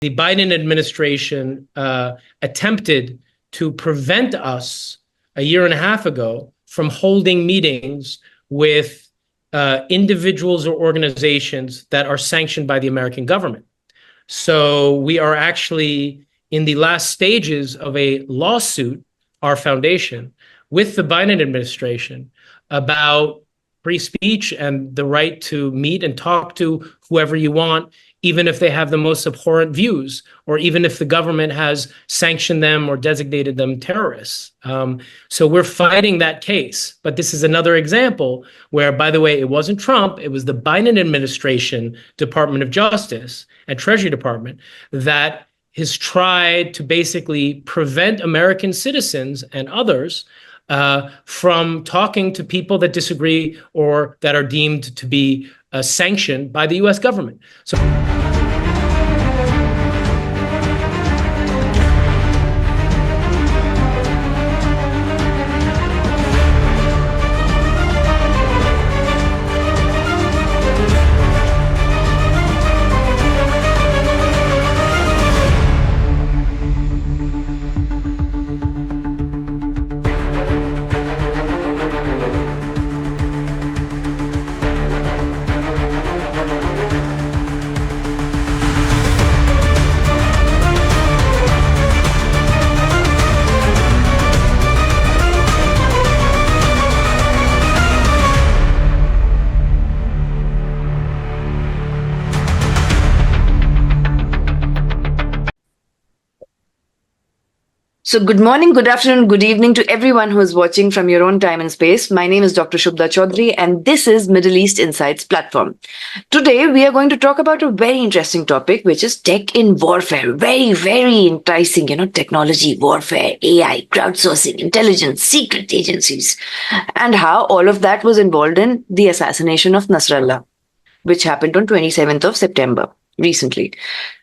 the Biden administration attempted to prevent us a year and a half ago from holding meetings with individuals or organizations that are sanctioned by the American government. So we are actually in the last stages of a lawsuit, our foundation, with the Biden administration about free speech and the right to meet and talk to whoever you want, even if they have the most abhorrent views, or even if the government has sanctioned them or designated them terrorists. So we're fighting that case. But this is another example where, by the way, it wasn't Trump, it was the Biden administration, Department of Justice and Treasury Department that has tried to basically prevent American citizens and others from talking to people that disagree or that are deemed to be sanctioned by the US government. So So good morning, good afternoon, good evening to everyone who is watching from your own time and space. My name is Dr. Shubhda Chaudhary and this is Middle East Insights platform. Today we are going to talk about a very interesting topic, which is tech in warfare. Very, very enticing, technology, warfare, AI, crowdsourcing, intelligence, secret agencies, and how all of that was involved in the assassination of Nasrallah, which happened on 27th of September. Recently.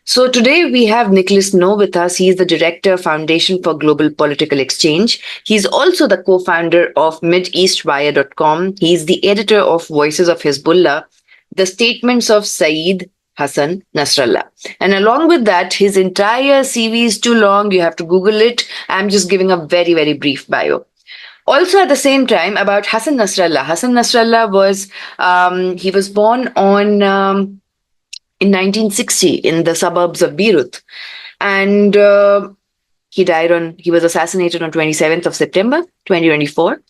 So today we have Nicholas No with us. He is the Director, Foundation for Global Political Exchange. He's also the co-founder of MidEastWire.com. He's the editor of Voices of Hezbollah, the statements of Saeed Hassan Nasrallah. And along with that, his entire CV is too long. You have to Google it. I'm just giving a very, very brief bio. Also at the same time about Hassan Nasrallah. Hassan Nasrallah was, he was born on... in 1960 in the suburbs of Beirut. And he was assassinated on 27th of September, 2024.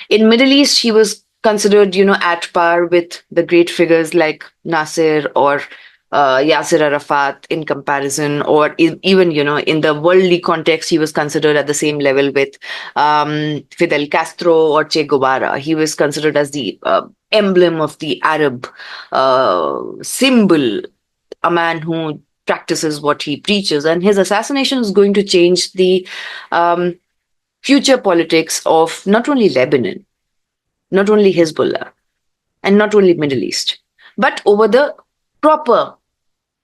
In Middle East, he was considered, at par with the great figures like Nasser or Yasser Arafat in comparison, or even, in the worldly context, he was considered at the same level with Fidel Castro or Che Guevara. He was considered as the emblem of the Arab symbol, a man who practices what he preaches, and his assassination is going to change the future politics of not only Lebanon, not only Hezbollah, and not only Middle East, but over the proper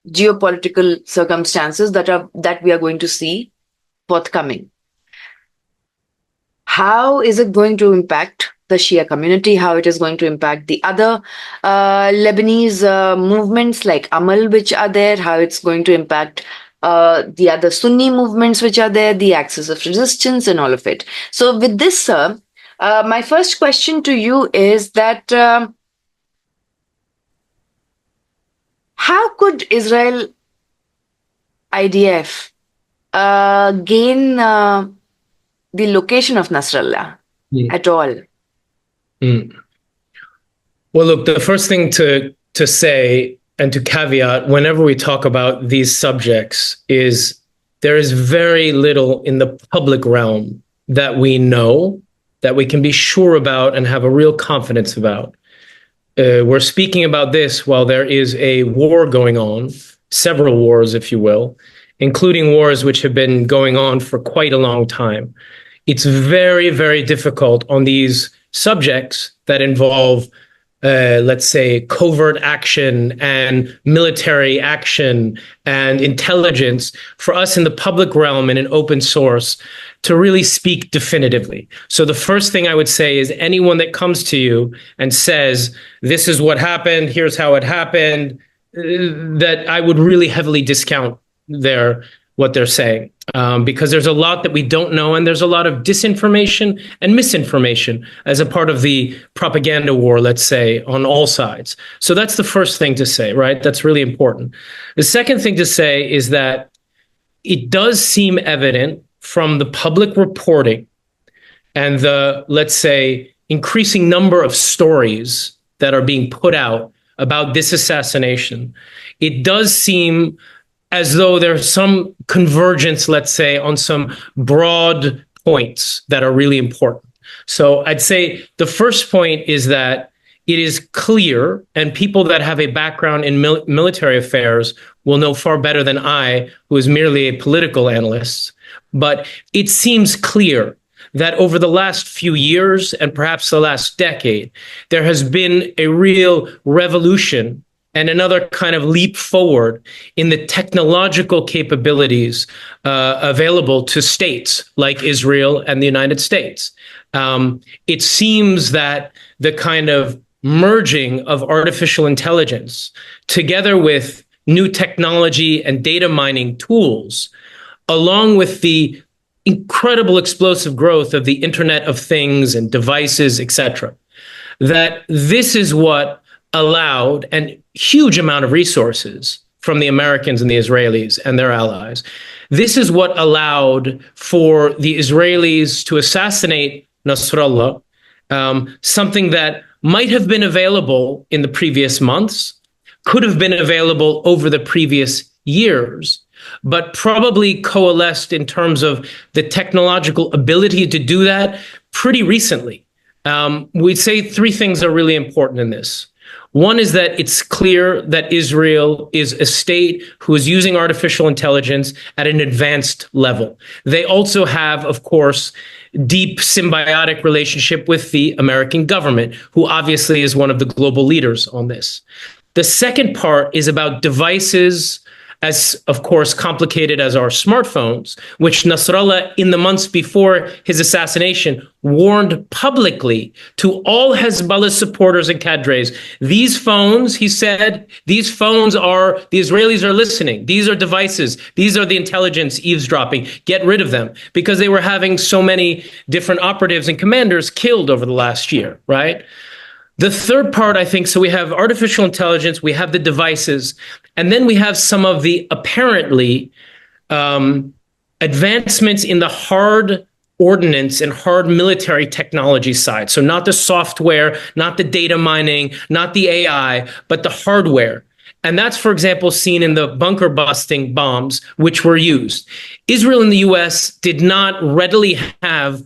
geopolitical circumstances that we are going to see forthcoming. How is it going to impact the Shia community, how it is going to impact the other Lebanese movements like Amal, which are there, how it's going to impact the other Sunni movements which are there, the axis of resistance and all of it. So with this, sir, my first question to you is that how could Israel IDF gain the location of Nasrallah at all? Well, look, the first thing to say and to caveat whenever we talk about these subjects is there is very little in the public realm that we know, that we can be sure about and have a real confidence about. We're speaking about this while there is a war going on, several wars, if you will, including wars which have been going on for quite a long time. It's very, very difficult on these subjects that involve, let's say, covert action and military action and intelligence for us in the public realm and in open source to really speak definitively. So the first thing I would say is anyone that comes to you and says, this is what happened, here's how it happened, that I would really heavily discount what they're saying, because there's a lot that we don't know, and there's a lot of disinformation and misinformation as a part of the propaganda war, let's say, on all sides. So that's the first thing to say, right? That's really important. The second thing to say is that it does seem evident from the public reporting and the, let's say, increasing number of stories that are being put out about this assassination. It does seem as though there's some convergence, let's say, on some broad points that are really important. So I'd say the first point is that it is clear, and people that have a background in military affairs will know far better than I, who is merely a political analyst, but it seems clear that over the last few years and perhaps the last decade, there has been a real revolution and another kind of leap forward in the technological capabilities available to states like Israel and the United States. It seems that the kind of merging of artificial intelligence together with new technology and data mining tools, along with the incredible explosive growth of the Internet of Things and devices, etc., that this is what allowed, and huge amount of resources from the Americans and the Israelis and their allies. This is what allowed for the Israelis to assassinate Nasrallah, something that might have been available in the previous months, could have been available over the previous years, but probably coalesced in terms of the technological ability to do that pretty recently. We'd say three things are really important in this. One is that it's clear that Israel is a state who is using artificial intelligence at an advanced level. They also have, of course, deep symbiotic relationship with the American government, who obviously is one of the global leaders on this. The second part is about devices, as, of course, complicated as our smartphones, which Nasrallah, in the months before his assassination, warned publicly to all Hezbollah supporters and cadres. These phones, he said, these phones are, the Israelis are listening. These are devices. These are the intelligence eavesdropping. Get rid of them, because they were having so many different operatives and commanders killed over the last year, right? The third part, I think, so we have artificial intelligence, we have the devices, and then we have some of the apparently advancements in the hard ordnance and hard military technology side. So not the software, not the data mining, not the AI, but the hardware. And that's, for example, seen in the bunker busting bombs, which were used. Israel and the US did not readily have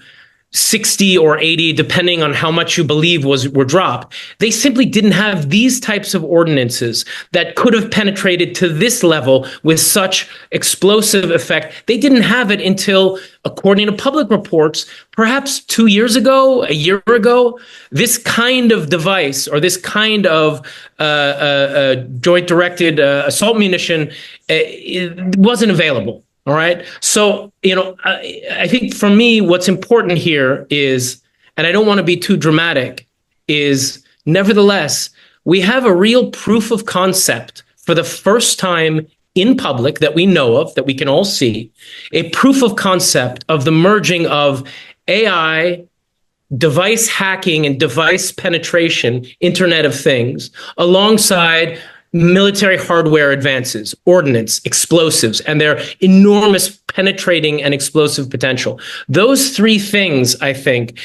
60 or 80, depending on how much you believe were dropped. They simply didn't have these types of ordinances that could have penetrated to this level with such explosive effect. They didn't have it until, according to public reports, perhaps 2 years ago, a year ago. This kind of device, or this kind of joint-directed assault munition, it wasn't available. All right. So, I think for me, what's important here is, and I don't want to be too dramatic, is nevertheless, we have a real proof of concept for the first time in public that we know of, that we can all see, a proof of concept of the merging of AI, device hacking and device penetration, Internet of Things, alongside military hardware advances, ordnance, explosives, and their enormous penetrating and explosive potential. Those three things, I think,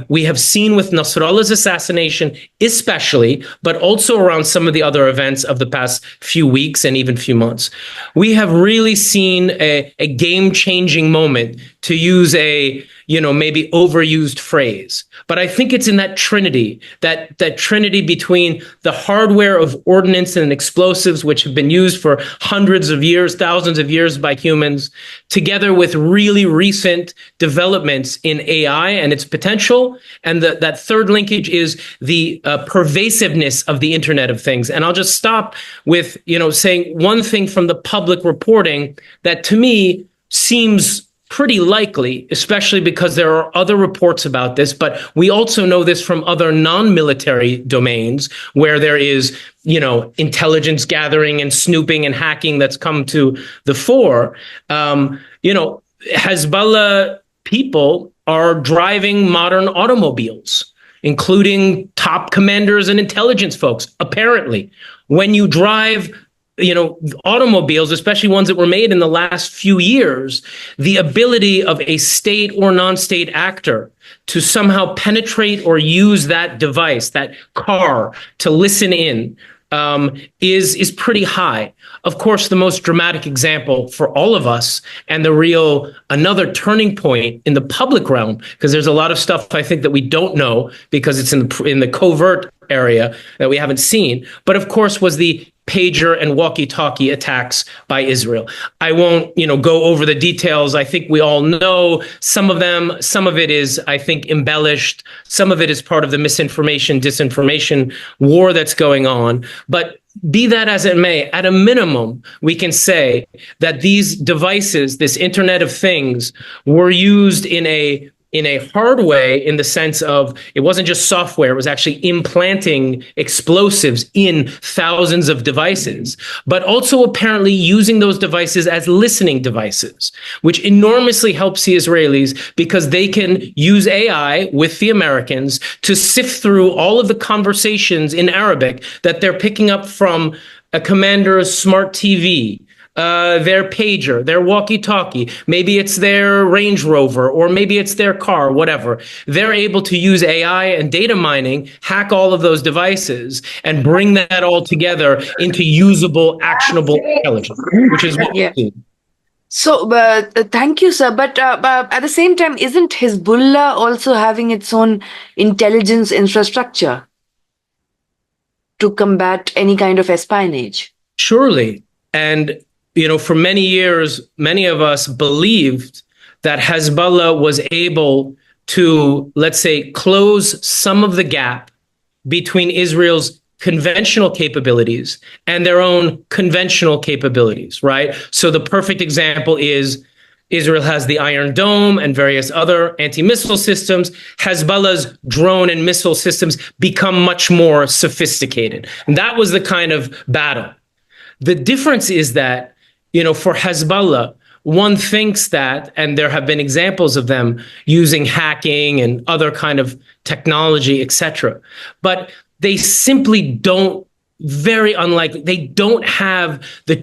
we have seen with Nasrallah's assassination, especially, but also around some of the other events of the past few weeks and even few months. We have really seen a game-changing moment, to use a maybe overused phrase. But I think it's in that trinity, that trinity between the hardware of ordnance and explosives, which have been used for hundreds of years, thousands of years by humans, together with really recent developments in AI and its potential. And that third linkage is the pervasiveness of the Internet of Things. And I'll just stop with, saying one thing from the public reporting that to me seems pretty likely, especially because there are other reports about this, but we also know this from other non-military domains where there is, intelligence gathering and snooping and hacking that's come to the fore. Hezbollah people are driving modern automobiles, including top commanders and intelligence folks. Apparently, when you drive automobiles, especially ones that were made in the last few years, the ability of a state or non-state actor to somehow penetrate or use that device, that car, to listen in, is pretty high. Of course, the most dramatic example for all of us, and another turning point in the public realm, because there's a lot of stuff I think that we don't know because it's in the covert area that we haven't seen, but of course was the pager and walkie-talkie attacks by Israel. I won't, go over the details. I think we all know some of them. Some of it is, I think, embellished. Some of it is part of the misinformation, disinformation war that's going on. But be that as it may, at a minimum, we can say that these devices, this Internet of Things, were used in a hard way, in the sense of it wasn't just software, it was actually implanting explosives in thousands of devices, but also apparently using those devices as listening devices, which enormously helps the Israelis because they can use AI with the Americans to sift through all of the conversations in Arabic that they're picking up from a commander's smart TV, their pager, their walkie-talkie, maybe it's their Range Rover, or maybe it's their car, whatever. They're able to use AI and data mining, hack all of those devices, and bring that all together into usable, actionable intelligence, which is what we do. So, thank you, sir. But at the same time, isn't Hezbollah also having its own intelligence infrastructure to combat any kind of espionage? Surely. And for many years, many of us believed that Hezbollah was able to, let's say, close some of the gap between Israel's conventional capabilities and their own conventional capabilities, right? So the perfect example is Israel has the Iron Dome and various other anti-missile systems. Hezbollah's drone and missile systems become much more sophisticated. And that was the kind of battle. The difference is that, for Hezbollah, one thinks that, and there have been examples of them using hacking and other kind of technology, etc. But they simply don't, very unlikely, they don't have the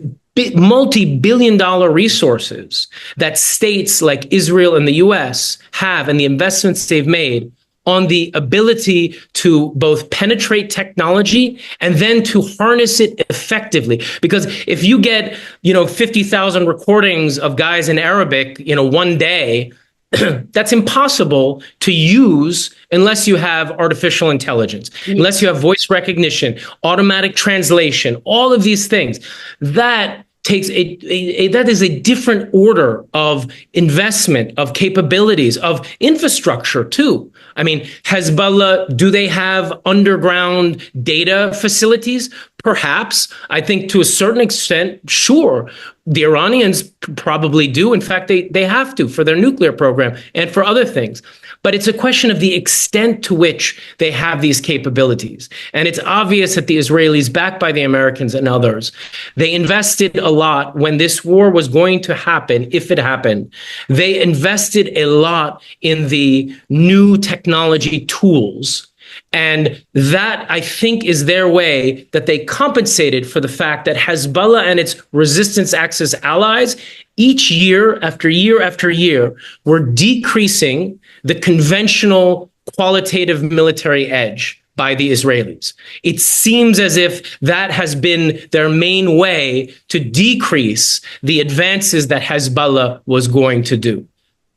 multi-billion-dollar resources that states like Israel and the US have, and the investments they've made on the ability to both penetrate technology and then to harness it effectively. Because if you get, 50,000 recordings of guys in Arabic, one day, that's impossible to use unless you have artificial intelligence, unless you have voice recognition, automatic translation, all of these things. That takes that is a different order of investment, of capabilities, of infrastructure too. I mean, Hezbollah, do they have underground data facilities? Perhaps. I think to a certain extent, sure. The Iranians probably do. In fact, they have to for their nuclear program and for other things. But it's a question of the extent to which they have these capabilities. And it's obvious that the Israelis, backed by the Americans and others, they invested a lot when this war was going to happen, if it happened. They invested a lot in the new technology tools. And that, I think, is their way that they compensated for the fact that Hezbollah and its resistance axis allies, each year after year after year, were decreasing the conventional qualitative military edge by the Israelis. It seems as if that has been their main way to decrease the advances that Hezbollah was going to do.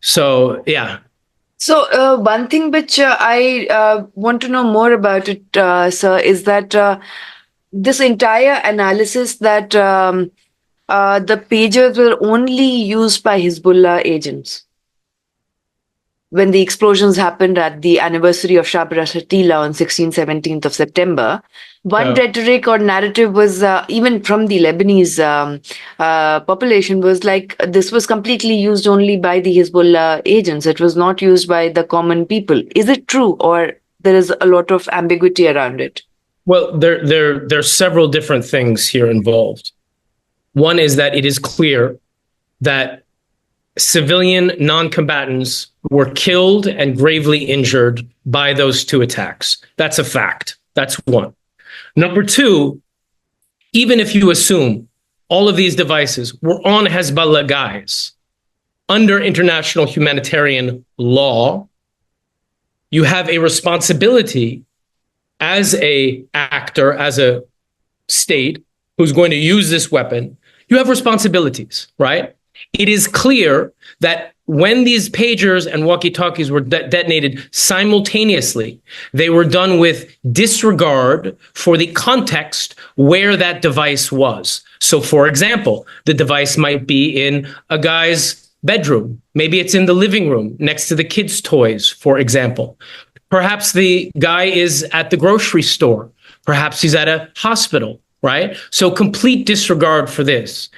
So, yeah. So one thing which I want to know more about it, sir, is that this entire analysis that the pagers were only used by Hezbollah agents. when the explosions happened at the anniversary of Shab Rashatila on 16th, 17th of September, one rhetoric or narrative was, even from the Lebanese population, was like this was completely used only by the Hezbollah agents. It was not used by the common people. Is it true, or there is a lot of ambiguity around it? Well, there are several different things here involved. One is that it is clear that civilian non-combatants were killed and gravely injured by those two attacks. That's a fact. That's one. Number two, even if you assume all of these devices were on Hezbollah guys, under international humanitarian law, you have a responsibility as a actor, as a state who's going to use this weapon. You have responsibilities, right? It is clear that when these pagers and walkie-talkies were detonated simultaneously, they were done with disregard for the context where that device was. So, for example, the device might be in a guy's bedroom. Maybe it's in the living room next to the kids' toys, for example. Perhaps the guy is at the grocery store. Perhaps he's at a hospital, right? So complete disregard for this.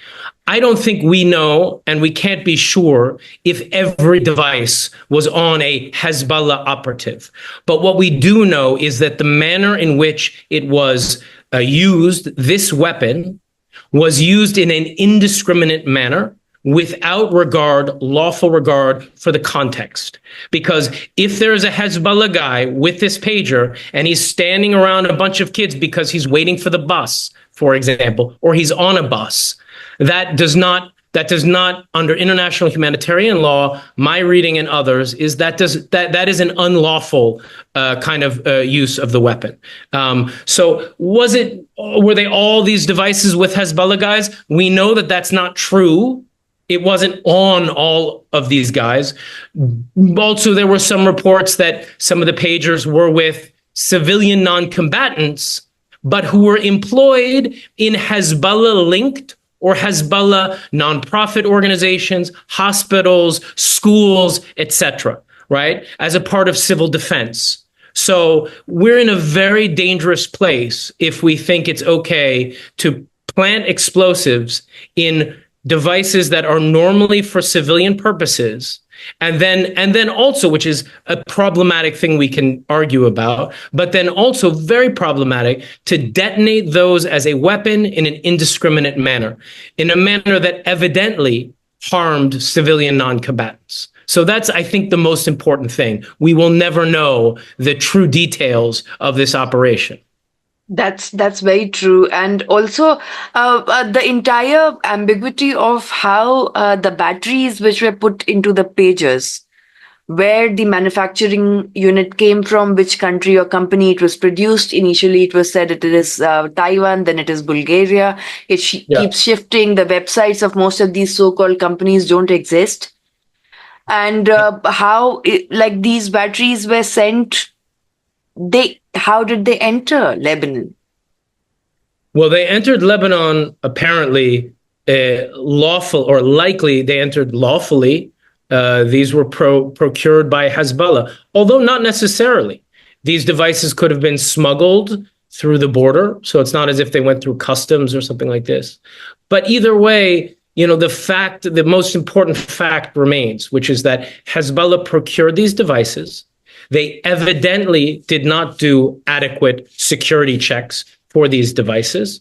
I don't think we know, and we can't be sure, if every device was on a Hezbollah operative. But what we do know is that the manner in which it was used, this weapon, was used in an indiscriminate manner without lawful regard for the context. Because if there is a Hezbollah guy with this pager and he's standing around a bunch of kids because he's waiting for the bus, for example, or he's on a bus, that does not, under international humanitarian law, my reading and others, is that is an unlawful kind of use of the weapon. So were they all these devices with Hezbollah guys? We know that that's not true. It wasn't on all of these guys. Also, there were some reports that some of the pagers were with civilian non-combatants, but who were employed in Hezbollah-linked or Hezbollah nonprofit organizations, hospitals, schools, etc., right? As a part of civil defense. So we're in a very dangerous place if we think it's okay to plant explosives in devices that are normally for civilian purposes, and then also, which is a problematic thing we can argue about, but then also very problematic to detonate those as a weapon in an indiscriminate manner, in a manner that evidently harmed civilian non-combatants. So that's, I think, the most important thing. We will never know the true details of this operation. That's very true. And also the entire ambiguity of how the batteries which were put into the pagers, where the manufacturing unit came from, which country or company it was produced. Initially, it was said it is Taiwan, then it is Bulgaria. It keeps shifting. The websites of most of these so-called companies don't exist. And how these batteries were sent, how did they enter Lebanon? Well, they entered Lebanon apparently lawful, or likely they entered lawfully. These were procured by Hezbollah, although not necessarily. These devices could have been smuggled through the border, so it's not as if they went through customs or something like this. But either way, the most important fact remains, which is that Hezbollah procured these devices. They evidently did not do adequate security checks for these devices.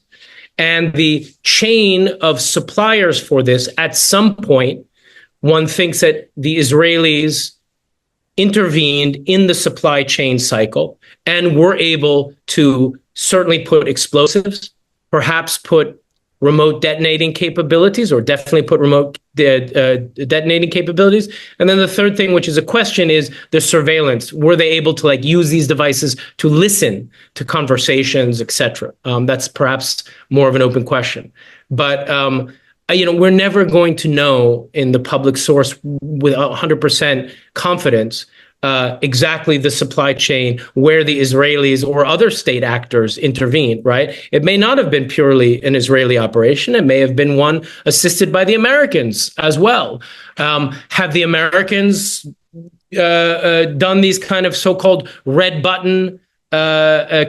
And the chain of suppliers for this, at some point, one thinks that the Israelis intervened in the supply chain cycle and were able to certainly put explosives, perhaps put remote detonating capabilities, or definitely put remote detonating capabilities. And then the third thing, which is a question, is the surveillance. Were they able to use these devices to listen to conversations, etc.? That's perhaps more of an open question. But we're never going to know in the public source with 100% confidence exactly the supply chain where the Israelis or other state actors intervened, right? It may not have been purely an Israeli operation. It may have been one assisted by the Americans as well. Have the Americans done these kind of so-called red button attack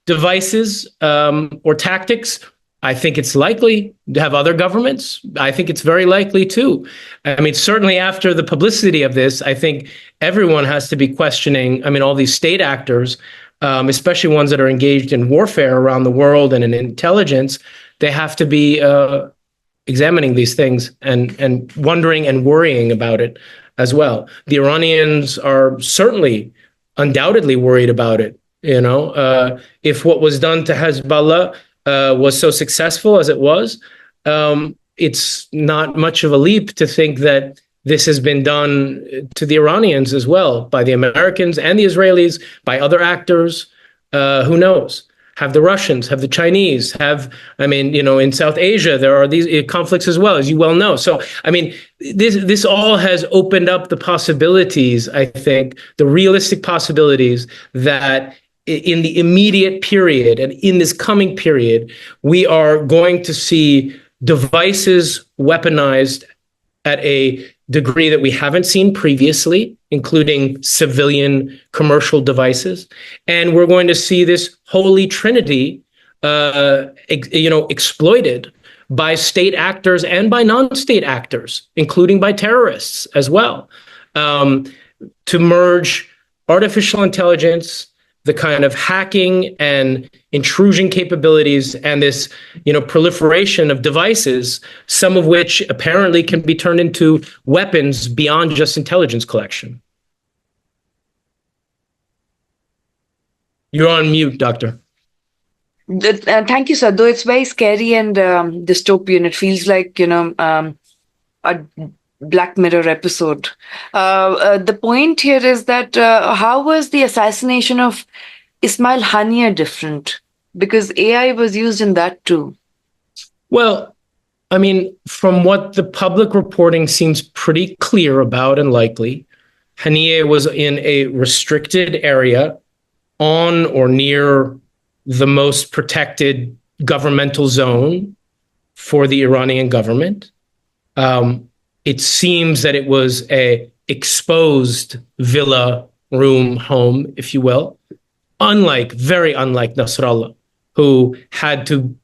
devices or tactics. I think it's likely to have other governments. I think it's very likely too. I mean, certainly after the publicity of this, I think everyone has to be questioning, I mean, all these state actors, especially ones that are engaged in warfare around the world and in intelligence, they have to be examining these things and wondering and worrying about it as well. The Iranians are certainly undoubtedly worried about it. You know, if what was done to Hezbollah was so successful as it was, it's not much of a leap to think that this has been done to the Iranians as well, by the Americans and the Israelis, by other actors. Who knows? Have the Russians, have the Chinese, I mean, you know, in South Asia, there are these conflicts as well, as you well know. So, I mean, this all has opened up the possibilities, I think, the realistic possibilities that in the immediate period and in this coming period, we are going to see devices weaponized at a degree that we haven't seen previously, including civilian commercial devices. And we're going to see this holy trinity, exploited by state actors and by non-state actors, including by terrorists as well, to merge artificial intelligence, the kind of hacking and intrusion capabilities, and this, proliferation of devices, some of which apparently can be turned into weapons beyond just intelligence collection. You're on mute, Doctor. Thank you, sir. Though it's very scary and dystopian, it feels like, a Black Mirror episode. The point here is that how was the assassination of Ismail Haniyeh different? Because AI was used in that too. Well, I mean, from what the public reporting seems pretty clear about and likely, Haniyeh was in a restricted area on or near the most protected governmental zone for the Iranian government. It seems that it was a exposed villa room home, if you will, very unlike Nasrallah, who had to,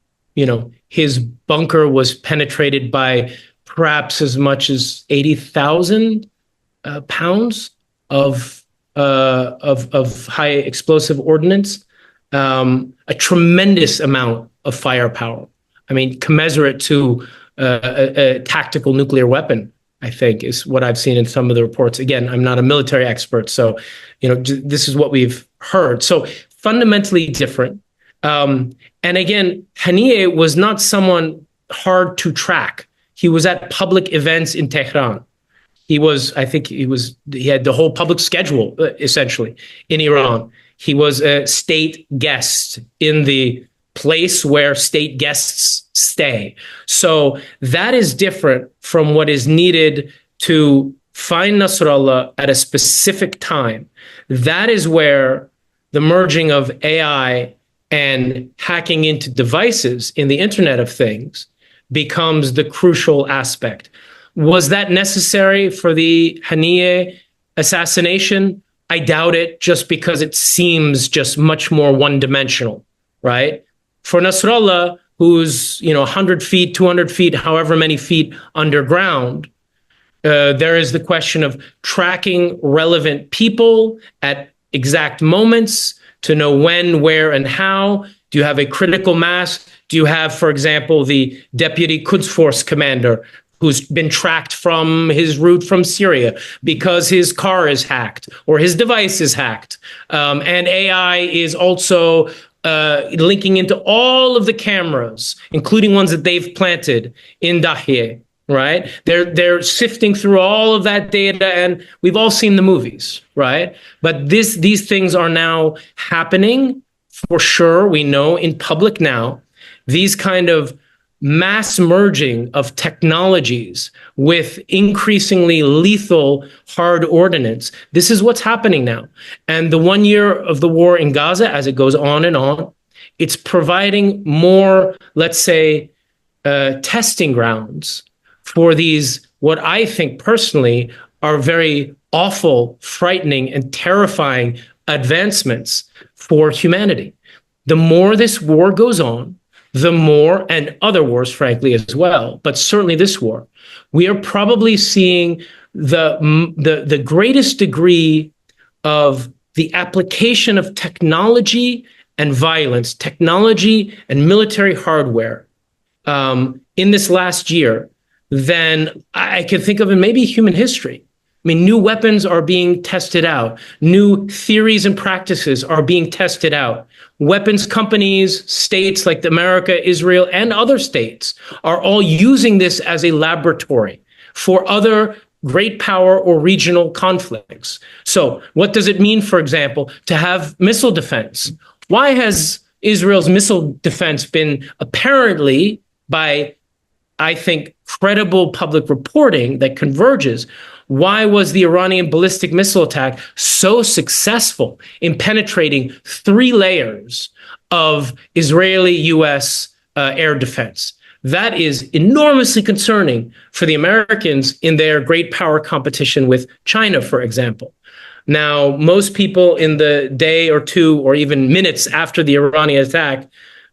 his bunker was penetrated by perhaps as much as 80,000 pounds of high explosive ordnance, a tremendous amount of firepower. I mean, commensurate to a tactical nuclear weapon, I think, is what I've seen in some of the reports. Again, I'm not a military expert, so this is what we've heard. So fundamentally different. And again, Haniyeh was not someone hard to track. He was at public events in Tehran. He had the whole public schedule, essentially, in Iran. He was a state guest in the place where state guests stay. So that is different from what is needed to find Nasrallah at a specific time. That is where the merging of AI and hacking into devices in the Internet of Things becomes the crucial aspect. Was that necessary for the Haniyeh assassination? I doubt it, just because it seems just much more one-dimensional, right? For Nasrallah, who's 100 feet, 200 feet, however many feet underground, there is the question of tracking relevant people at exact moments to know when, where, and how. Do you have a critical mass? Do you have, for example, the deputy Quds Force commander who's been tracked from his route from Syria because his car is hacked or his device is hacked? And AI is also linking into all of the cameras, including ones that they've planted in Dahieh, right? They're sifting through all of that data, and we've all seen the movies, right? But these things are now happening for sure. We know in public now, these kind of mass merging of technologies with increasingly lethal hard ordnance. This is what's happening now. And the 1 year of the war in Gaza, as it goes on and on, it's providing more, let's say, testing grounds for these, what I think personally are very awful, frightening, and terrifying advancements for humanity. The more this war goes on, the more, and other wars, frankly, as well, but certainly this war, we are probably seeing the greatest degree of the application of technology and violence, technology and military hardware in this last year than I can think of in maybe human history. I mean, new weapons are being tested out. New theories and practices are being tested out. Weapons companies, states like America, Israel, and other states are all using this as a laboratory for other great power or regional conflicts. So what does it mean, for example, to have missile defense? Why has Israel's missile defense been apparently, by, I think, credible public reporting that converges, why was the Iranian ballistic missile attack so successful in penetrating 3 layers of Israeli-U.S. Air defense? That is enormously concerning for the Americans in their great power competition with China, for example. Now, most people in the day or two or even minutes after the Iranian attack,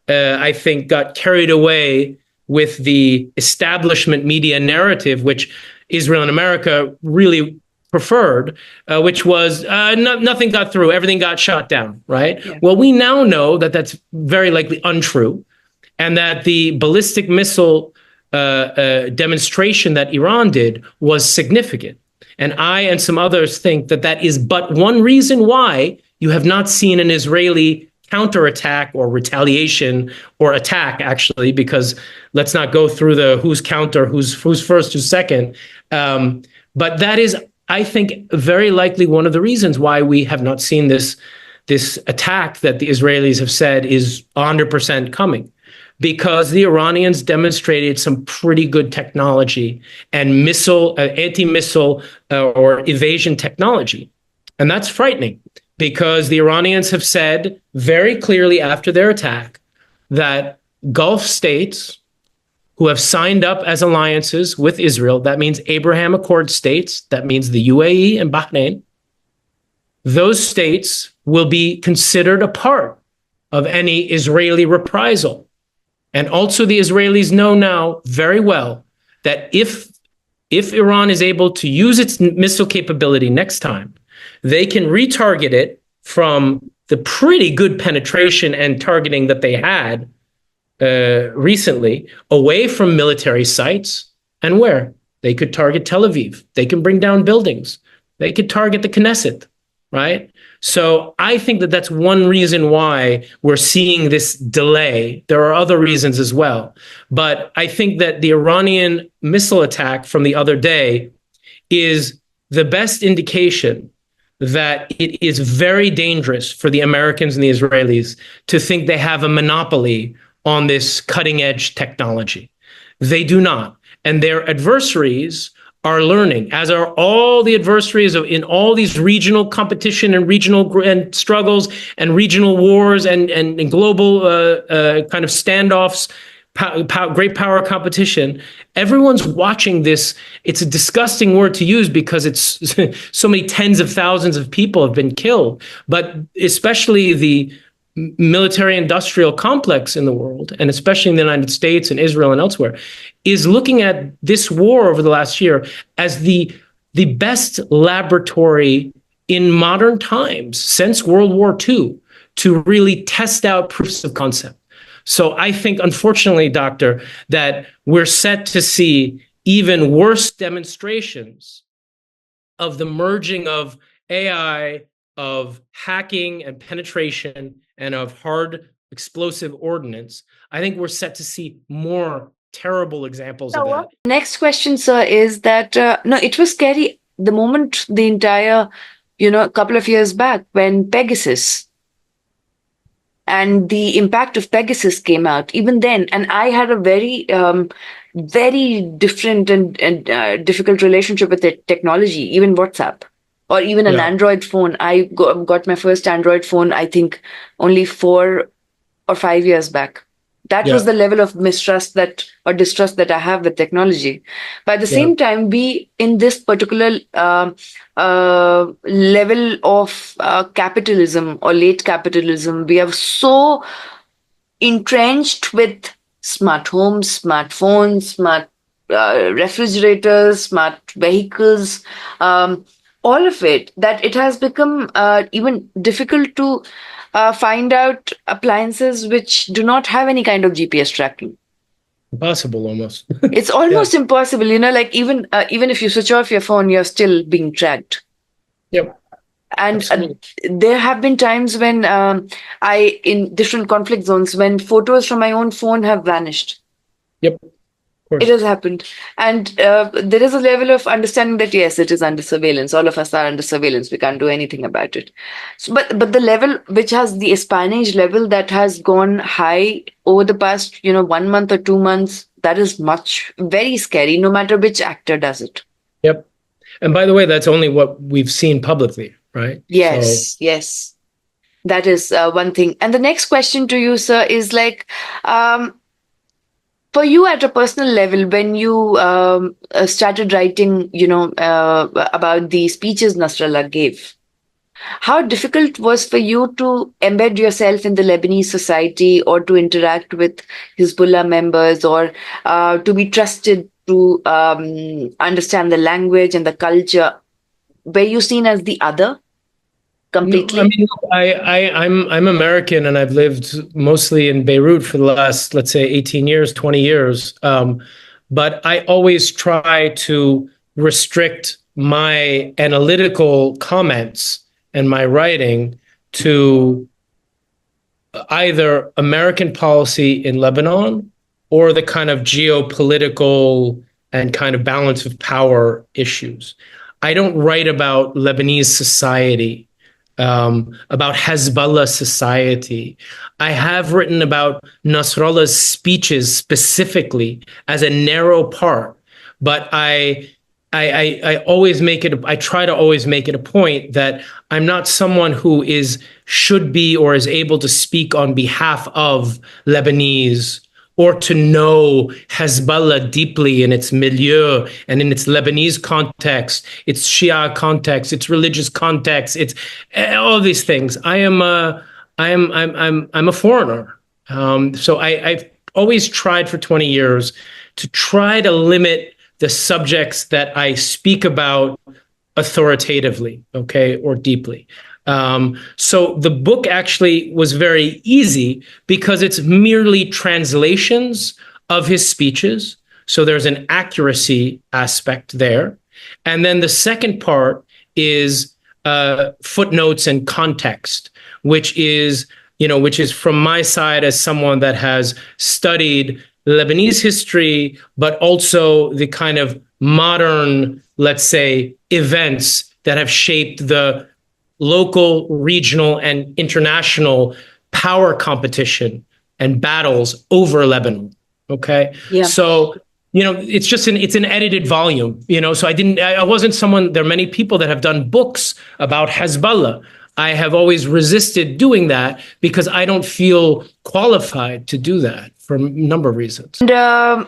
I think, got carried away with the establishment media narrative, which Israel and America really preferred, which was nothing got through, everything got shot down, right? Yeah. Well, we now know that that's very likely untrue, and that the ballistic missile demonstration that Iran did was significant. And I and some others think that that is but one reason why you have not seen an Israeli counterattack or retaliation or attack, actually, because let's not go through the who's counter, who's first, who's second. But that is, I think, very likely one of the reasons why we have not seen this attack that the Israelis have said is 100% coming. Because the Iranians demonstrated some pretty good technology and anti-missile or evasion technology. And that's frightening, because the Iranians have said very clearly after their attack that Gulf states who have signed up as alliances with Israel, that means Abraham Accord states, that means the UAE and Bahrain, those states will be considered a part of any Israeli reprisal. And also the Israelis know now very well that if Iran is able to use its missile capability next time, they can retarget it from the pretty good penetration and targeting that they had recently away from military sites. And where? They could target Tel Aviv. They can bring down buildings. They could target the Knesset, right? So I think that that's one reason why we're seeing this delay. There are other reasons as well. But I think that the Iranian missile attack from the other day is the best indication that it is very dangerous for the Americans and the Israelis to think they have a monopoly on this cutting edge technology. They do not. And their adversaries are learning, as are all the adversaries in all these regional competition and regional and struggles and regional wars and global kind of standoffs, great power competition. Everyone's watching this. It's a disgusting word to use because it's so many tens of thousands of people have been killed, but especially the military industrial complex in the world, and especially in the United States and Israel and elsewhere, is looking at this war over the last year as the best laboratory in modern times since World War II to really test out proofs of concept. So I think, unfortunately, Doctor, that we're set to see even worse demonstrations of the merging of AI, of hacking and penetration, and of hard explosive ordnance. I think we're set to see more terrible examples of that. Next question, sir, is that, no, it was scary the moment the entire, a couple of years back when Pegasus and the impact of Pegasus came out, even then, and I had a very, very different and difficult relationship with the technology, even WhatsApp. Or even an Android phone. I got my first Android phone, I think, only 4 or 5 years back. That was the level of mistrust or distrust that I have with technology. But at the same time, we, in this particular level of capitalism or late capitalism, we are so entrenched with smart homes, smartphones, smart refrigerators, smart vehicles, all of it, that it has become even difficult to find out appliances which do not have any kind of GPS tracking. Impossible almost. It's almost impossible, like even if you switch off your phone, you're still being tracked. Yep. And there have been times when in different conflict zones, when photos from my own phone have vanished. Yep. It has happened. And there is a level of understanding that, yes, it is under surveillance. All of us are under surveillance. We can't do anything about it. So, but the level which has the espionage level that has gone high over the past, 1 month or 2 months, that is very scary, no matter which actor does it. Yep. And by the way, that's only what we've seen publicly, right? Yes, yes. That is one thing. And the next question to you, sir, is for you at a personal level, when you started writing, about the speeches Nasrallah gave, how difficult was for you to embed yourself in the Lebanese society, or to interact with Hezbollah members, or to be trusted to understand the language and the culture? Were you seen as the other? Completely? No, I'm American, and I've lived mostly in Beirut for the last, let's say, 18 years, 20 years. But I always try to restrict my analytical comments and my writing to either American policy in Lebanon or the kind of geopolitical and kind of balance of power issues. I don't write about Lebanese society, about Hezbollah society. I have written about Nasrallah's speeches specifically as a narrow part, but I always I try to always make it a point that I'm not someone who should be or is able to speak on behalf of Lebanese, or to know Hezbollah deeply in its milieu and in its Lebanese context, its Shia context, its religious context, it's all these things. I'm a foreigner. So I've always tried for 20 years to try to limit the subjects that I speak about authoritatively, or deeply. So the book actually was very easy because it's merely translations of his speeches. So there's an accuracy aspect there. And then the second part is footnotes and context, which is from my side as someone that has studied Lebanese history, but also the kind of modern, let's say, events that have shaped the local, regional, and international power competition and battles over Lebanon. Okay. Yeah. So, it's an edited volume, so I wasn't someone, there are many people that have done books about Hezbollah. I have always resisted doing that because I don't feel qualified to do that for a number of reasons. And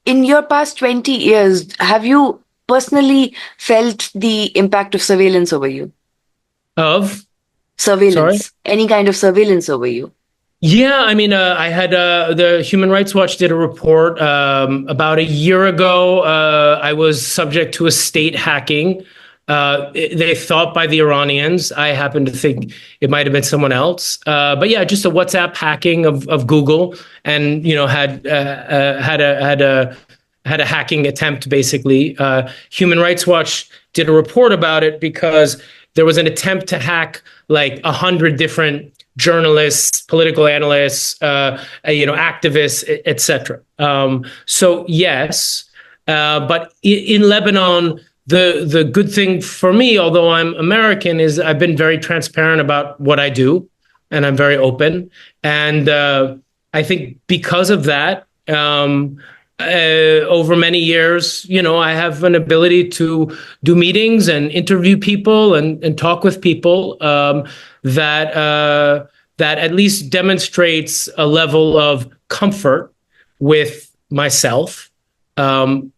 in your past 20 years, have you personally felt the impact of surveillance over you? Of? Surveillance. Sorry? Any kind of surveillance over you? Yeah, I had the Human Rights Watch did a report about a year ago. I was subject to a state hacking. They thought by the Iranians. I happen to think it might have been someone else. But yeah, just a WhatsApp hacking of Google, and had a hacking attempt basically. Human Rights Watch did a report about it because there was an attempt to hack like 100 different journalists, political analysts, activists, etc. So yes, but in Lebanon, the good thing for me, although I'm American, is I've been very transparent about what I do, and I'm very open. And I think because of that, over many years, I have an ability to do meetings and interview people and talk with people that that at least demonstrates a level of comfort with myself from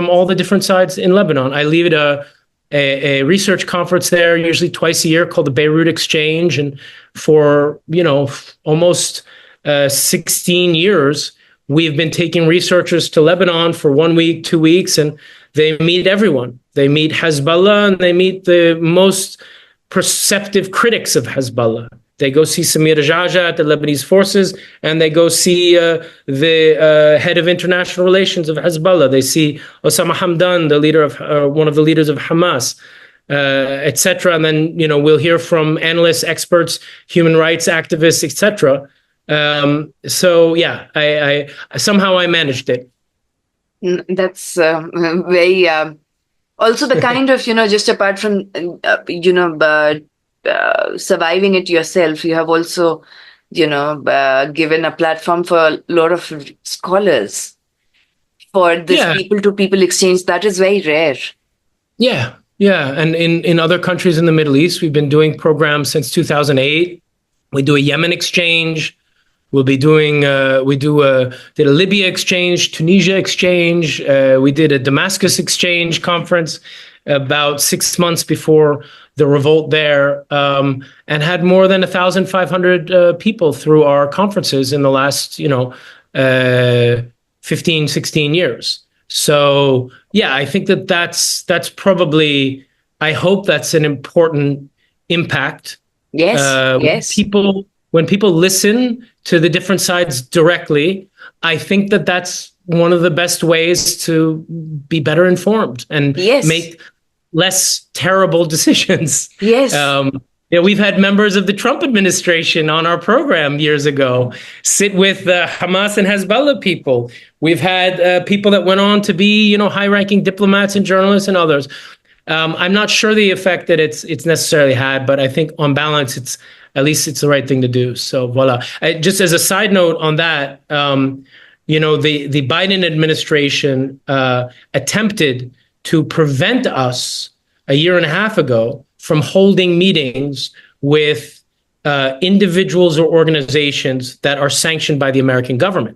all the different sides in Lebanon. I lead a research conference there, usually twice a year, called the Beirut Exchange, and for almost 16 years, we've been taking researchers to Lebanon for 1 week, 2 weeks, and they meet everyone. They meet Hezbollah, and they meet the most perceptive critics of Hezbollah. They go see Samir Jaja at the Lebanese forces, and they go see the head of international relations of Hezbollah. They see Osama Hamdan, the leader of one of the leaders of Hamas, etc. And then we'll hear from analysts, experts, human rights activists, etc. So yeah, I somehow I managed it. That's very also the kind of just apart from surviving it yourself, you have also given a platform for a lot of scholars for this people to people exchange. That is very rare. Yeah, and in other countries in the Middle East, we've been doing programs since 2008. We do a Yemen exchange. We'll be doing, did a Libya exchange, Tunisia exchange. We did a Damascus exchange conference about 6 months before the revolt there, and had more than 1,500 people through our conferences in the last, 15, 16 years. So, yeah, I think that's probably, I hope that's an important impact. Yes, yes. When people listen to the different sides directly, I think that's one of the best ways to be better informed and make less terrible decisions. Yes. We've had members of the Trump administration on our program years ago sit with Hamas and Hezbollah people. We've had people that went on to be, high-ranking diplomats and journalists and others. I'm not sure the effect that it's necessarily had, but I think on balance, at least it's the right thing to do. So voila. Just as a side note on that, the Biden administration attempted to prevent us a year and a half ago from holding meetings with individuals or organizations that are sanctioned by the American government.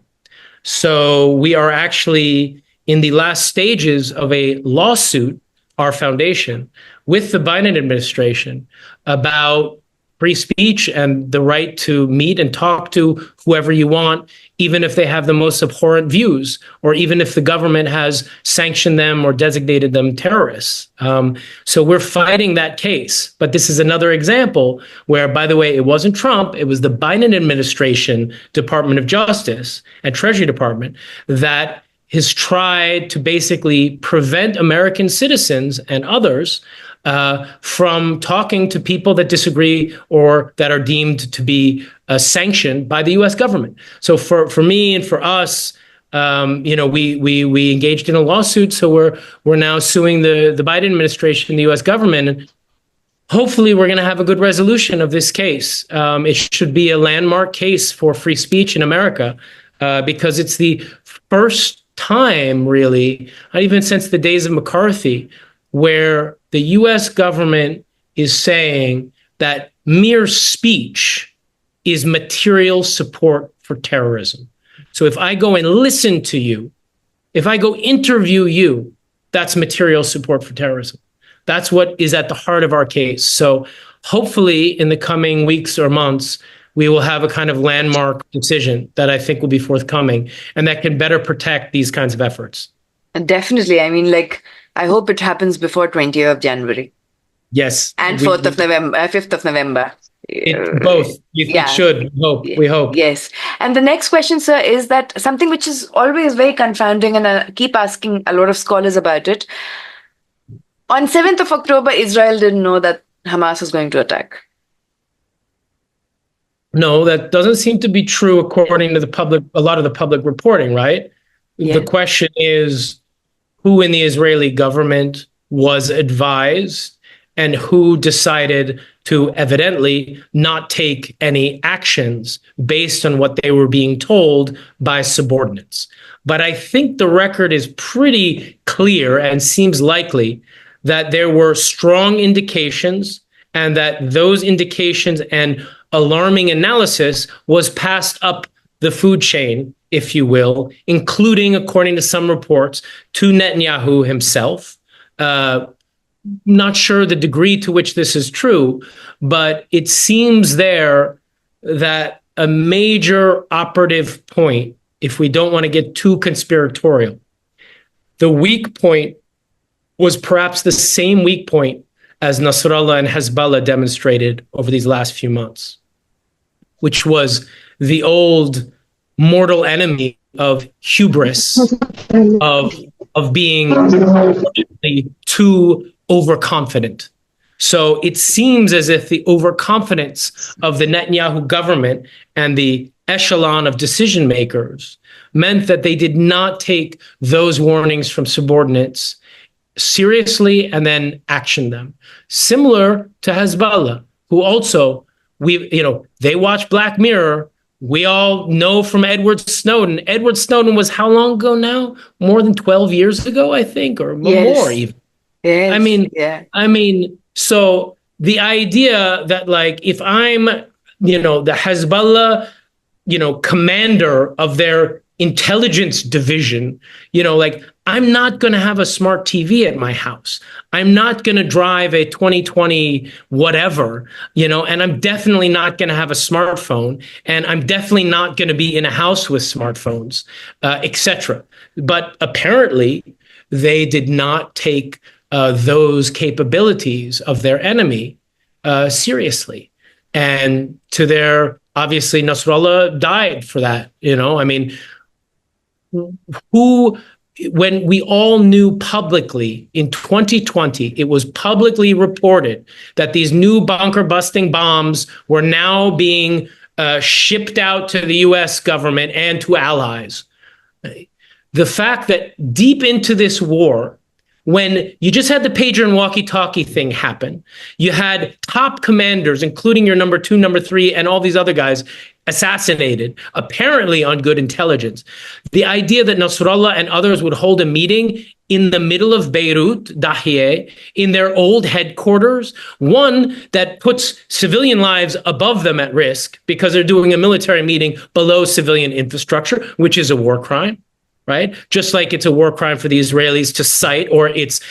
So we are actually in the last stages of a lawsuit, our foundation, with the Biden administration about free speech and the right to meet and talk to whoever you want, even if they have the most abhorrent views, or even if the government has sanctioned them or designated them terrorists. So we're fighting that case. But this is another example where, by the way, it wasn't Trump, it was the Biden administration, Department of Justice and Treasury Department that has tried to basically prevent American citizens and others from talking to people that disagree or that are deemed to be sanctioned by the U.S. government. So for me and for us, we engaged in a lawsuit. So we're now suing the Biden administration, the U.S. government. And hopefully, we're going to have a good resolution of this case. It should be a landmark case for free speech in America because it's the first time, really, not even since the days of McCarthy, where the U.S. government is saying that mere speech is material support for terrorism. So if I go and listen to you, if I go interview you, that's material support for terrorism. That's what is at the heart of our case. So hopefully in the coming weeks or months, we will have a kind of landmark decision that I think will be forthcoming and that can better protect these kinds of efforts. Definitely. I mean, I hope it happens before 20th of January. Yes. And 4th of November, 5th of November. Both. It should. We hope. Yes. And the next question, sir, is that something which is always very confounding, and I keep asking a lot of scholars about it. On 7th of October, Israel didn't know that Hamas was going to attack. No, that doesn't seem to be true according to a lot of the public reporting, right? Yeah. The question is, who in the Israeli government was advised and who decided to evidently not take any actions based on what they were being told by subordinates. But I think the record is pretty clear and seems likely that there were strong indications and that those indications and alarming analysis was passed up the food chain, if you will, including, according to some reports, to Netanyahu himself. Not sure the degree to which this is true, but it seems there that a major operative point, if we don't want to get too conspiratorial, the weak point was perhaps the same weak point as Nasrallah and Hezbollah demonstrated over these last few months, which was the old mortal enemy of hubris, of being too overconfident. So it seems as if the overconfidence of the Netanyahu government and the echelon of decision makers meant that they did not take those warnings from subordinates seriously and then action them. Similar to Hezbollah, who also, they watch Black Mirror. We all know from Edward Snowden. Edward Snowden was how long ago now? More than 12 years ago, I think, or more even. Yes. I mean, so the idea that, like, if I'm, the Hezbollah, commander of their intelligence division, I'm not going to have a smart TV at my house. I'm not going to drive a 2020 whatever, and I'm definitely not going to have a smartphone, and I'm definitely not going to be in a house with smartphones, etc. But apparently, they did not take those capabilities of their enemy seriously, and to their, obviously, Nasrallah died for that. When we all knew publicly in 2020, it was publicly reported that these new bunker busting bombs were now being shipped out to the US government and to allies. The fact that deep into this war, when you just had the pager and walkie-talkie thing happen, you had top commanders, including your number 2, number 3, and all these other guys, assassinated, apparently on good intelligence. The idea that Nasrallah and others would hold a meeting in the middle of Beirut, Dahieh, in their old headquarters, one that puts civilian lives above them at risk because they're doing a military meeting below civilian infrastructure, which is a war crime. Right? Just like it's a war crime for the Israelis to cite, or it's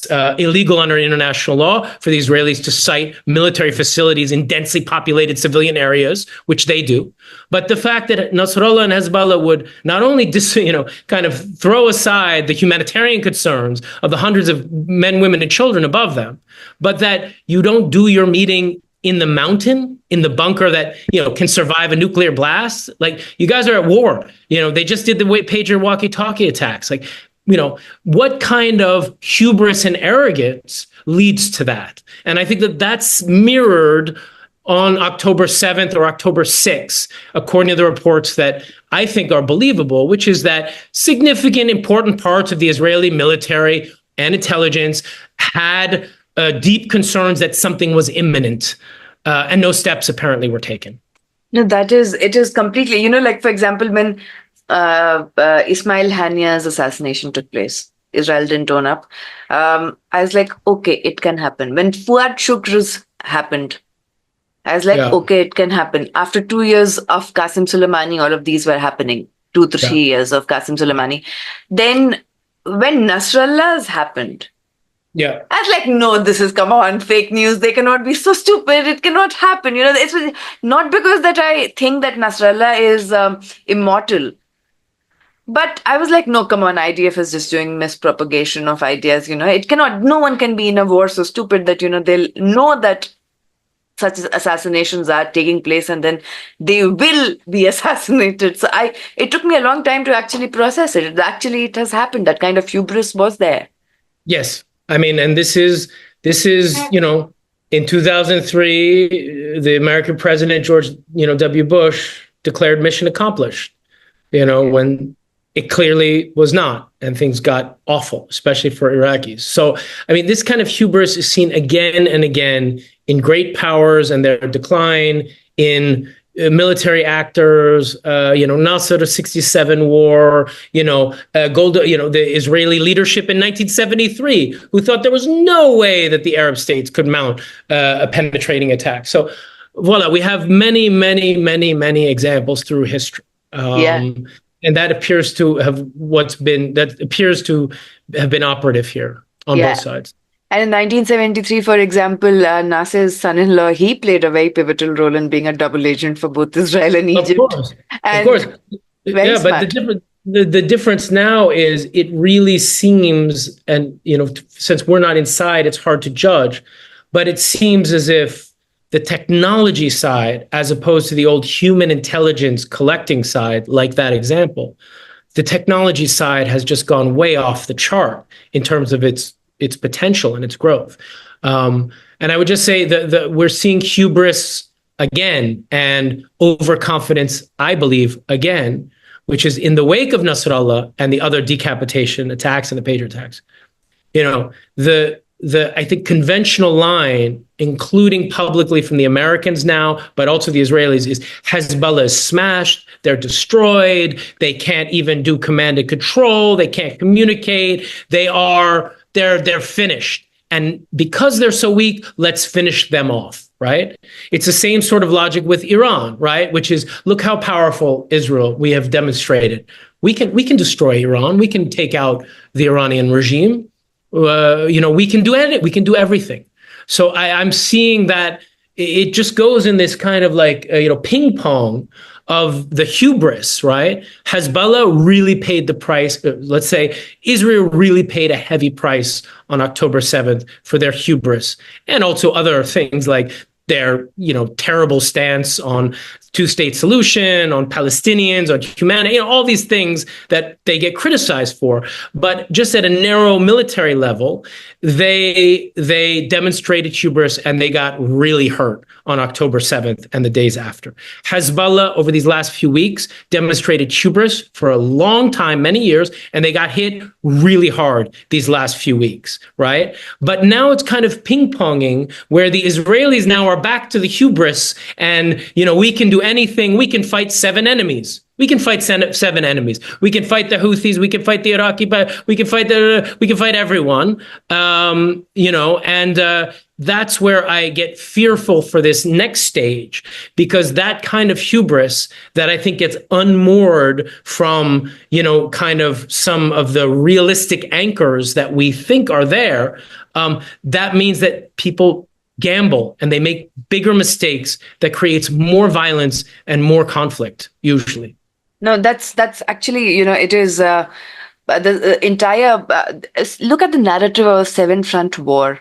illegal under international law for the Israelis to cite military facilities in densely populated civilian areas, which they do. But the fact that Nasrallah and Hezbollah would not only kind of throw aside the humanitarian concerns of the hundreds of men, women, and children above them, but that you don't do your meeting in the mountain, in the bunker that, can survive a nuclear blast. Like, you guys are at war. They just did the pager walkie-talkie attacks. Like, what kind of hubris and arrogance leads to that? And I think that that's mirrored on October 7th or October 6th, according to the reports that I think are believable, which is that significant, important parts of the Israeli military and intelligence had deep concerns that something was imminent, and no steps apparently were taken. No, it is completely, like, for example, when Ismail Hania's assassination took place, Israel didn't own up. I was like, okay, it can happen. When Fuad Shukr's happened, I was like, okay, it can happen. After 2 years of Qasem Soleimani, all of these were happening. 2 to 3 years of Qasem Soleimani. Then when Nasrallah's happened, I was like, no, come on, fake news. They cannot be so stupid. It cannot happen. It's not because that I think that Nasrallah is immortal. But I was like, no, come on, IDF is just doing mispropagation of ideas. It cannot, no one can be in a war so stupid that, they'll know that such assassinations are taking place and then they will be assassinated. So it took me a long time to actually process it. Actually, it has happened. That kind of hubris was there. Yes. And this is, in 2003, the American president, George, W. Bush, declared mission accomplished, when it clearly was not, and things got awful, especially for Iraqis. So, this kind of hubris is seen again and again in great powers and their decline, in military actors, Nasser 67 war, Golda, the Israeli leadership in 1973, who thought there was no way that the Arab states could mount a penetrating attack. So voila, we have many, many, many, many examples through history. And that appears to have been operative here on both sides. And in 1973, for example, Nasser's son-in-law, he played a very pivotal role in being a double agent for both Israel and Egypt. Of course. Yeah, but the difference now is it really seems, and since we're not inside, it's hard to judge, but it seems as if the technology side, as opposed to the old human intelligence collecting side, like that example, the technology side has just gone way off the chart in terms of its potential and its growth. And I would just say that we're seeing hubris again and overconfidence, I believe, again, which is in the wake of Nasrallah and the other decapitation attacks and the pager attacks. I think conventional line, including publicly from the Americans now, but also the Israelis, is Hezbollah is smashed, they're destroyed, they can't even do command and control, they can't communicate, they're finished. And because they're so weak, let's finish them off, right? It's the same sort of logic with Iran, right? Which is, look how powerful Israel we have demonstrated. We can destroy Iran, we can take out the Iranian regime. We can do it. We can do everything. So I'm seeing that it just goes in this kind of like ping pong of the hubris, right? Hezbollah really paid the price. Let's say Israel really paid a heavy price on October 7th for their hubris, and also other things like their terrible stance on two-state solution, on Palestinians, on humanity, all these things that they get criticized for. But just at a narrow military level, they demonstrated hubris and they got really hurt on October 7th and the days after. Hezbollah, over these last few weeks, demonstrated hubris for a long time, many years, and they got hit really hard these last few weeks, right? But now it's kind of ping-ponging where the Israelis now are back to the hubris and, we can do anything. We can fight seven enemies. We can fight seven enemies. We can fight the Houthis. We can fight the Iraqi. We can fight everyone. That's where I get fearful for this next stage, because that kind of hubris that I think gets unmoored from kind of some of the realistic anchors that we think are there. That means that people gamble and they make bigger mistakes that creates more violence and more conflict usually. No, that's actually, it is the entire look at the narrative of a seven front war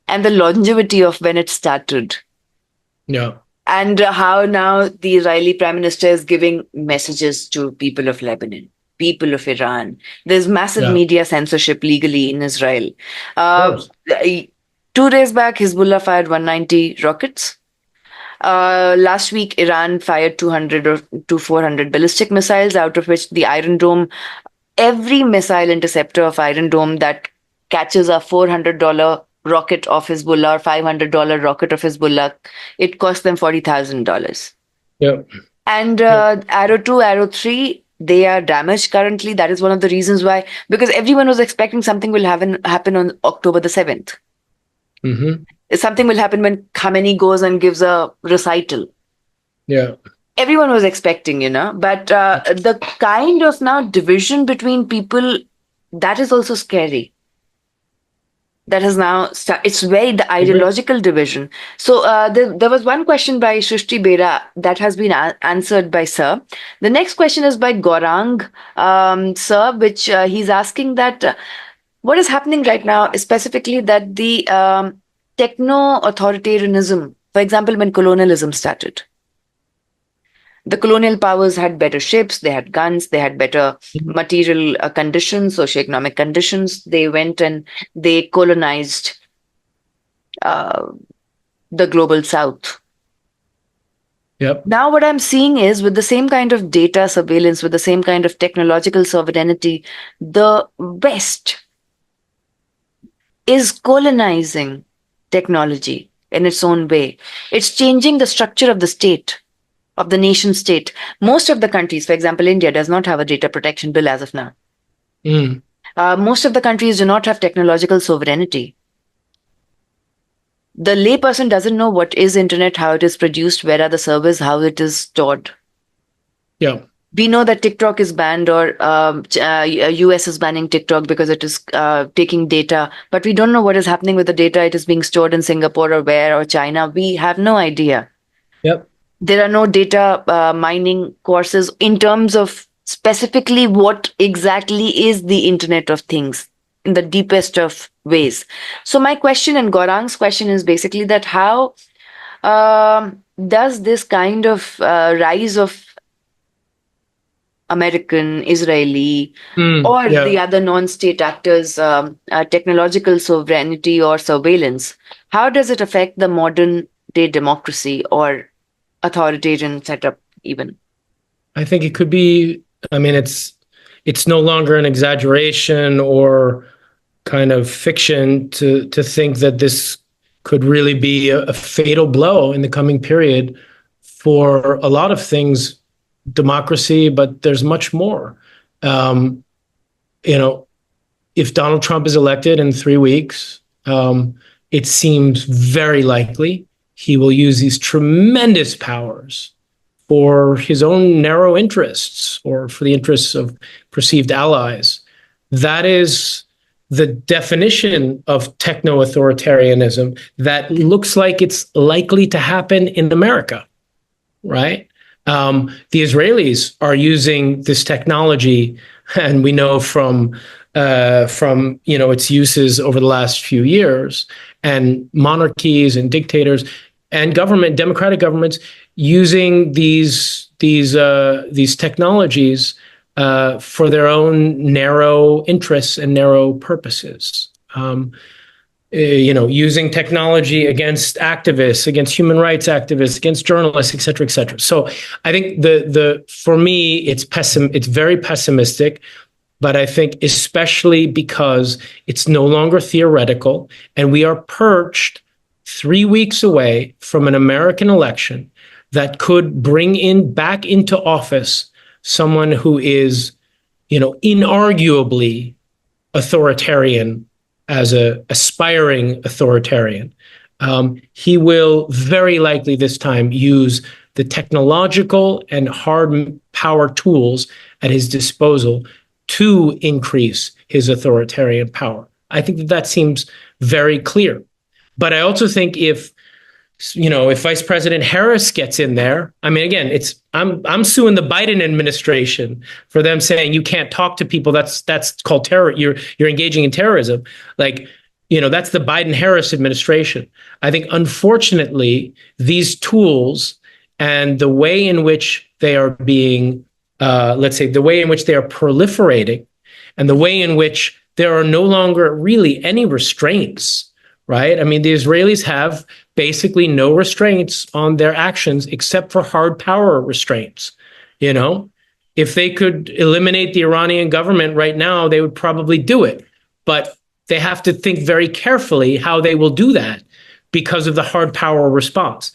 and the longevity of when it started. Yeah. And how now the Israeli Prime Minister is giving messages to people of Lebanon, people of Iran. There's massive media censorship legally in Israel. 2 days back, Hezbollah fired 190 rockets. Last week, Iran fired 200 to 400 ballistic missiles, out of which the Iron Dome, every missile interceptor of Iron Dome that catches a $400 rocket of Hezbollah or $500 rocket of Hezbollah, it cost them $40,000. Yeah. And Arrow 2, Arrow 3, they are damaged currently. That is one of the reasons why, because everyone was expecting something will happen on October the 7th. Mm-hmm. Something will happen when Khamenei goes and gives a recital. Yeah. Everyone was expecting, but the kind of now division between people, that is also scary. That has now it's the ideological division. So there was one question by Shrishti Bera that has been answered by Sir. The next question is by Gaurang, Sir, which he's asking that what is happening right now is specifically that the techno-authoritarianism, for example, when colonialism started, the colonial powers had better ships, they had guns, they had better material conditions, socioeconomic conditions. They went and they colonized the global south. Yep. Now what I'm seeing is, with the same kind of data surveillance, with the same kind of technological sovereignty, the West is colonizing technology in its own way. It's changing the structure of the state, of the nation state. Most of the countries, for example, India does not have a data protection bill as of now. Most of the countries do not have technological sovereignty. the layperson doesn't know what is internet, how it is produced, where are the servers, how it is stored. Yeah. We know that TikTok is banned, or US is banning TikTok because it is taking data, but we don't know what is happening with the data. It is being stored in Singapore or where, or China. We have no idea. Yep. There are no data mining courses in terms of specifically what exactly is the Internet of Things in the deepest of ways. So my question, and Gaurang's question, is basically that how does this kind of rise of American, Israeli, or the other non-state actors' technological sovereignty or surveillance, how does it affect the modern day democracy or authoritarian setup even? I think it could be, I mean, it's no longer an exaggeration or kind of fiction to think that this could really be a fatal blow in the coming period for a lot of things, democracy, but there's much more. If Donald Trump is elected in 3 weeks, it seems very likely he will use these tremendous powers for his own narrow interests or for the interests of perceived allies. That is the definition of techno-authoritarianism that looks like it's likely to happen in America, right? The Israelis are using this technology, and we know from its uses over the last few years, and monarchies and dictators and democratic governments using these technologies for their own narrow interests and narrow purposes. Using technology against activists, against human rights activists, against journalists, et cetera, et cetera. So I think for me, it's very pessimistic, but I think especially because it's no longer theoretical, and we are perched 3 weeks away from an American election that could bring back into office someone who is, inarguably authoritarian as an aspiring authoritarian. He will very likely this time use the technological and hard power tools at his disposal to increase his authoritarian power. I think that seems very clear. But I also think if Vice President Harris gets in there, I mean, again, I'm suing the Biden administration for them saying you can't talk to people. That's called terror. You're engaging in terrorism. That's the Biden-Harris administration. I think, unfortunately, these tools and the way in which they are being, the way in which they are proliferating, and the way in which there are no longer really any restraints. Right? I mean, the Israelis have basically no restraints on their actions except for hard power restraints. If they could eliminate the Iranian government right now, they would probably do it. But they have to think very carefully how they will do that because of the hard power response.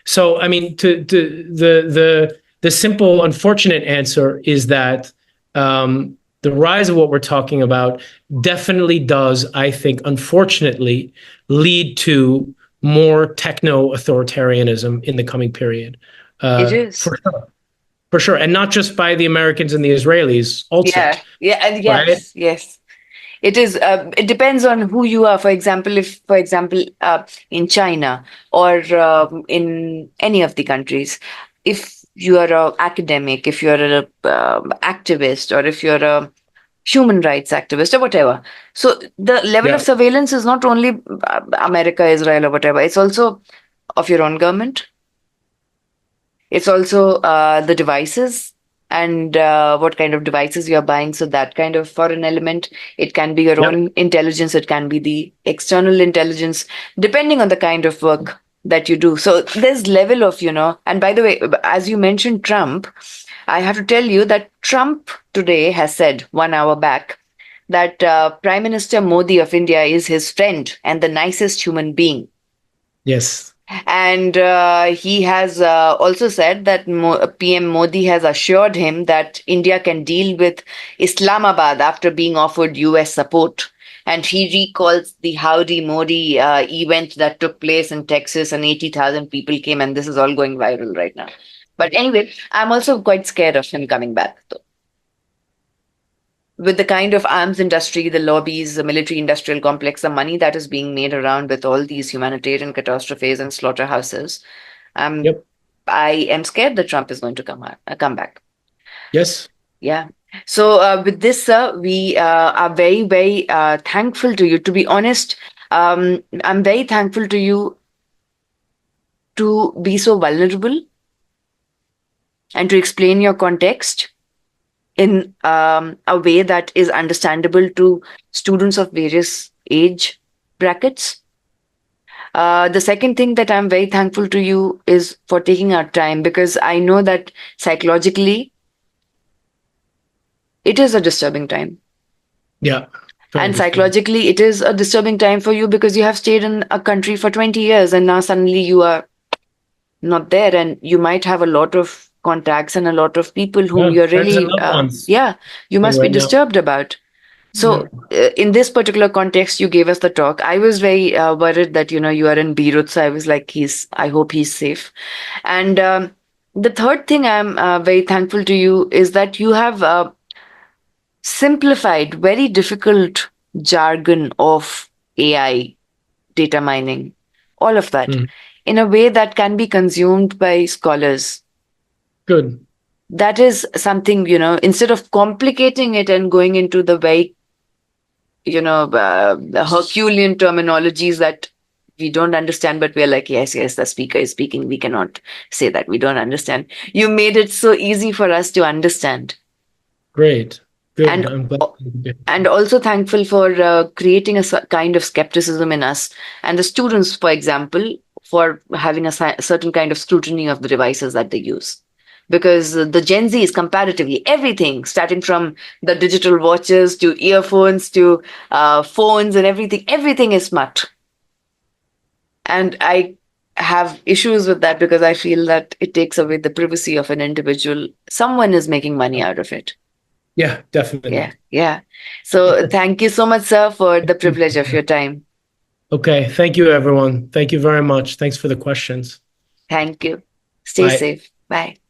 So, I mean, the simple, unfortunate answer is that the rise of what we're talking about definitely does, I think, unfortunately, lead to more techno-authoritarianism in the coming period. It is. For sure. And not just by the Americans and the Israelis also. Yeah. And yes, right? Yes. It is. It depends on who you are. For example, in China or in any of the countries, if you are an academic, if you're an activist, or if you're a human rights activist or whatever. So the level of surveillance is not only America, Israel, or whatever. It's also of your own government. It's also the devices and what kind of devices you're buying. So that kind of foreign element, it can be your own intelligence. It can be the external intelligence, depending on the kind of work that you do. So there's level of, and by the way, as you mentioned Trump, I have to tell you that Trump today has said 1 hour back that Prime Minister Modi of India is his friend and the nicest human being. Yes. And he has also said that PM Modi has assured him that India can deal with Islamabad after being offered US support. and he recalls the Howdy Modi event that took place in Texas, and 80,000 people came, and this is all going viral right now. But anyway, I'm also quite scared of him coming back, though. With the kind of arms industry, the lobbies, the military industrial complex, the money that is being made around with all these humanitarian catastrophes and slaughterhouses, Yep. I am scared that Trump is going to come back. Yes. Yeah. So with this, sir, we are very, very thankful to you. To be honest, I'm very thankful to you to be so vulnerable and to explain your context in a way that is understandable to students of various age brackets. The second thing that I'm very thankful to you is for taking our time, because I know that psychologically it is a disturbing time. Yeah. And psychologically, it is a disturbing time for you because you have stayed in a country for 20 years and now suddenly you are not there, and you might have a lot of contacts and a lot of people whom you're really, you must be disturbed about. So in this particular context, you gave us the talk. I was very worried that, you are in Beirut. So I was like, I hope he's safe. And the third thing I'm very thankful to you is that you have simplified very difficult jargon of AI, data mining, all of that in a way that can be consumed by scholars. Good. That is something, instead of complicating it and going into the very, the Herculean terminologies that we don't understand, but we're like, yes, the speaker is speaking. We cannot say that. We don't understand. You made it so easy for us to understand. Great. Good. And also thankful for creating a kind of skepticism in us and the students, for example, for having a certain kind of scrutiny of the devices that they use. Because the Gen Z is comparatively everything, starting from the digital watches to earphones to phones and everything is smart. And I have issues with that because I feel that it takes away the privacy of an individual. Someone is making money out of it. Yeah, definitely. Yeah. So thank you so much, sir, for the privilege of your time. Okay. Thank you, everyone. Thank you very much. Thanks for the questions. Thank you. Stay safe. Bye.